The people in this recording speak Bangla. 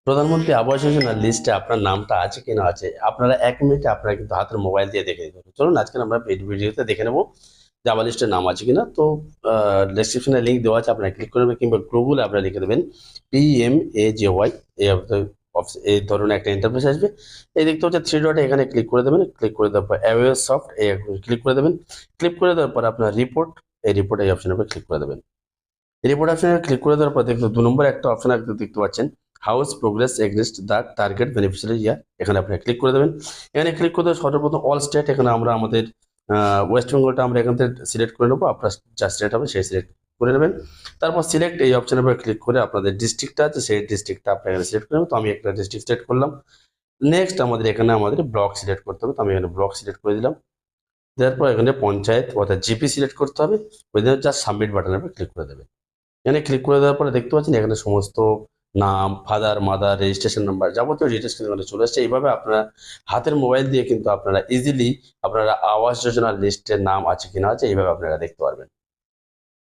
প্রধানমন্ত্রী আবাস যোজনার লিস্টে আপনার নামটা আছে কিনা আছে আপনারা 1 মিনিটে আপনারা কিন্তু হাতের মোবাইল দিয়ে দেখে নিতে পারবেন। চলুন আজকে আমরা ভিডিওতে দেখে নেবো যে আবাস লিস্টের নাম আছে কিনা। তো ডেসক্রিপশনে লিঙ্ক দেওয়া আছে, আপনারা ক্লিক করবেন কিংবা গুগলে আপনারা লিখে দেবেন PMAJY। এই ধরনের একটা ইন্টারফেস আসবে। এই দেখতে হচ্ছে থ্রি ডটে, এখানে ক্লিক করে দেবেন। ক্লিক করে দেওয়ার পর অ্যাওয়ে সফট ক্লিক করে দেবেন। ক্লিক করে দেওয়ার পর আপনার রিপোর্ট, এই রিপোর্ট এই অপশনের উপর ক্লিক করে দেবেন। রিপোর্ট অপশনে ক্লিক করে দেওয়ার পর দেখুন 2 নম্বরে একটা অপশন দেখতে পাচ্ছেন, house progress against the target beneficiary year. এখানে আপনি ক্লিক করে দেবেন। এখানে ক্লিক করে দেওয়ার সর্বপ্রথম অল স্টেট, এখানে আমরা আমাদের ওয়েস্ট বেঙ্গলটা আমরা এখান থেকে সিলেক্ট করে নেবো। আপনার যা স্টেট হবে সেই সিলেক্ট করে নেবেন। তারপর সিলেক্ট এই অপশনের উপর ক্লিক করে আপনাদের ডিস্ট্রিক্টটা আছে সেই ডিস্ট্রিক্টটা আপনি এখানে সিলেক্ট করে নেবেন। তো আমি একটা ডিস্ট্রিক্ট সিলেক্ট করলাম। নেক্সট আমাদের এখানে আমাদের ব্লক সিলেক্ট করতে হবে, তো আমি এখানে ব্লক সিলেক্ট করে দিলাম। দেওয়ার পর এখানে পঞ্চায়েত অর্থাৎ জিপি সিলেক্ট করতে হবে। ওই জন্য জাস্ট সাবমিট বাটনের উপর ক্লিক করে দেবেন। এখানে ক্লিক করে দেওয়ার পরে দেখতে পাচ্ছেন এখানে সমস্ত নাম, ফাদার, মাদার, রেজিস্ট্রেশন নাম্বার, যাবতীয় ডিটেলস কিন্তু এখানে চলে আসছে। এইভাবে আপনারা হাতের মোবাইল দিয়ে কিন্তু আপনারা ইজিলি আপনারা আবাস যোজনার লিস্টের নাম আছে কিনা আছে এইভাবে আপনারা দেখতে পারবেন।